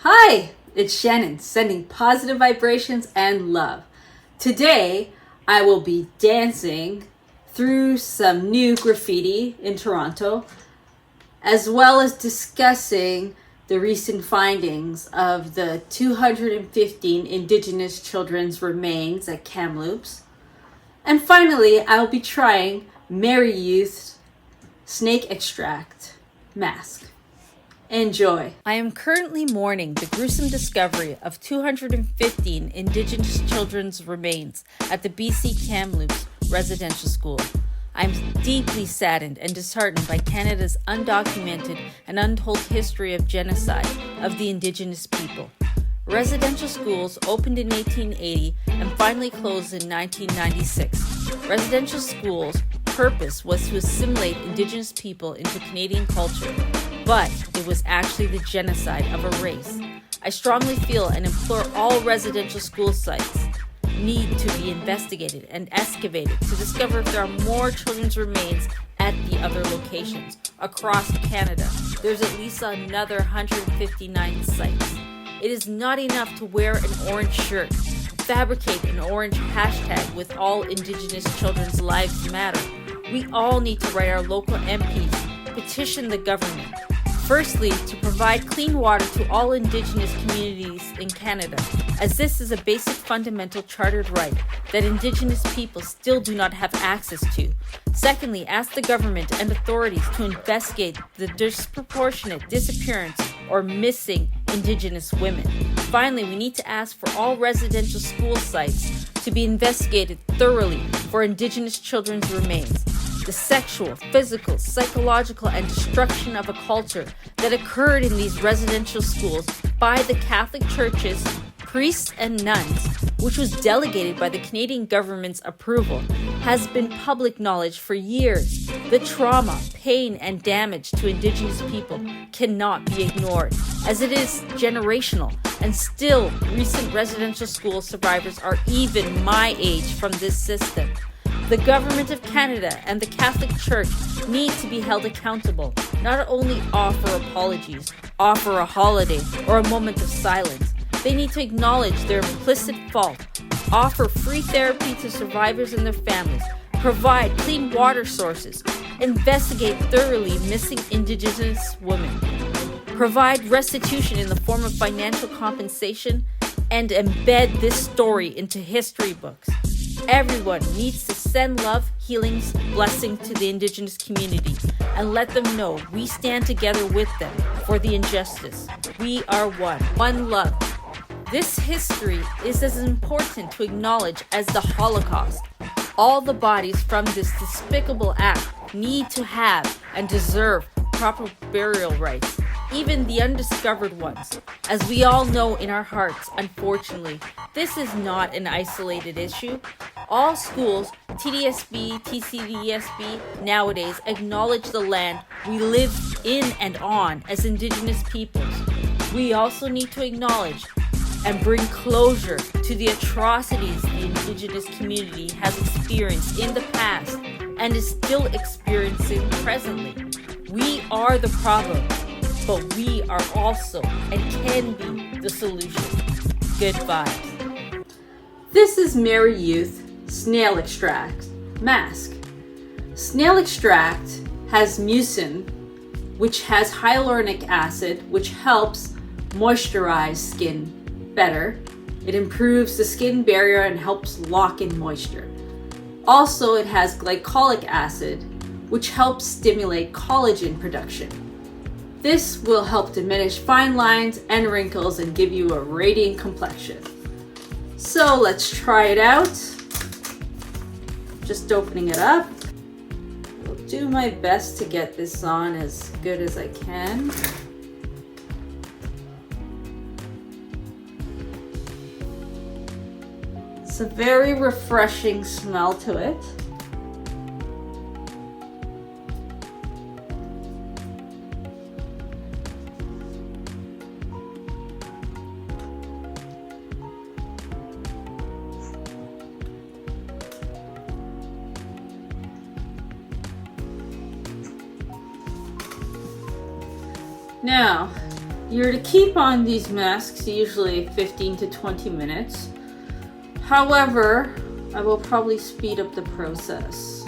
Hi, it's Shannon sending positive vibrations and love. Today, I will be dancing through some new graffiti in Toronto, as well as discussing the recent findings of the 215 Indigenous children's remains at Kamloops. And finally, I'll be trying Merry Youth's snake extract mask. Enjoy. I am currently mourning the gruesome discovery of 215 Indigenous children's remains at the BC Kamloops residential school. I am deeply saddened and disheartened by Canada's undocumented and untold history of genocide of the Indigenous people. Residential schools opened in 1880 and finally closed in 1996. Residential schools' purpose was to assimilate Indigenous people into Canadian culture, but it was actually the genocide of a race. I strongly feel and implore all residential school sites need to be investigated and excavated to discover if there are more children's remains at the other locations. Across Canada, there's at least another 159 sites. It is not enough to wear an orange shirt, fabricate an orange hashtag with all Indigenous children's lives matter. We all need to write our local MPs, petition the government. Firstly, to provide clean water to all Indigenous communities in Canada, as this is a basic fundamental chartered right that Indigenous people still do not have access to. Secondly, ask the government and authorities to investigate the disproportionate disappearance or missing Indigenous women. Finally, we need to ask for all residential school sites to be investigated thoroughly for Indigenous children's remains. The sexual, physical, psychological, and destruction of a culture that occurred in these residential schools by the Catholic churches, priests, and nuns, which was delegated by the Canadian government's approval, has been public knowledge for years. The trauma, pain, and damage to Indigenous people cannot be ignored, as it is generational, and still recent residential school survivors are even my age from this system. The Government of Canada and the Catholic Church need to be held accountable, not only offer apologies, offer a holiday, or a moment of silence. They need to acknowledge their implicit fault, offer free therapy to survivors and their families, provide clean water sources, investigate thoroughly missing Indigenous women, provide restitution in the form of financial compensation, and embed this story into history books. Everyone needs to send love, healings, blessing to the Indigenous community and let them know we stand together with them for the injustice. We are one love. This history is as important to acknowledge as the Holocaust. All the bodies from this despicable act need to have and deserve proper burial rights, even the undiscovered ones. As we all know in our hearts, unfortunately, this is not an isolated issue. All schools, TDSB, TCDSB, nowadays acknowledge the land we live in and on as Indigenous peoples. We also need to acknowledge and bring closure to the atrocities the Indigenous community has experienced in the past and is still experiencing presently. We are the problem, but we are also and can be the solution. Good vibes. This is Merry Youth Snail Extract Mask. Snail extract has mucin, which has hyaluronic acid, which helps moisturize skin better. It improves the skin barrier and helps lock in moisture. Also, it has glycolic acid, which helps stimulate collagen production. This will help diminish fine lines and wrinkles and give you a radiant complexion. So let's try it out. Just opening it up. I'll do my best to get this on as good as I can. It's a very refreshing smell to it. Now, You're to keep on these masks usually 15 to 20 minutes. However, I will probably speed up the process.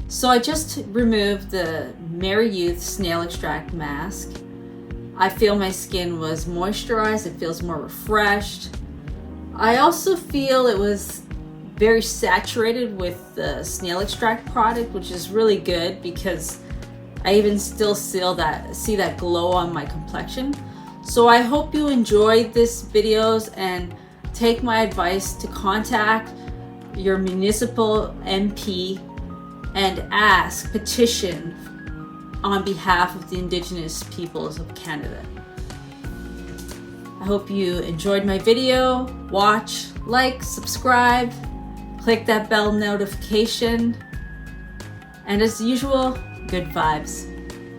So I just removed the Merry Youth Snail Extract mask. I feel my skin was moisturized, it feels more refreshed. I also feel it was very saturated with the snail extract product, which is really good because I even still see that glow on my complexion. So I hope you enjoyed this videos and take my advice to contact your municipal MP and petition on behalf of the Indigenous peoples of Canada. I hope you enjoyed my video. Watch, like, subscribe, click that bell notification, and as usual, good vibes.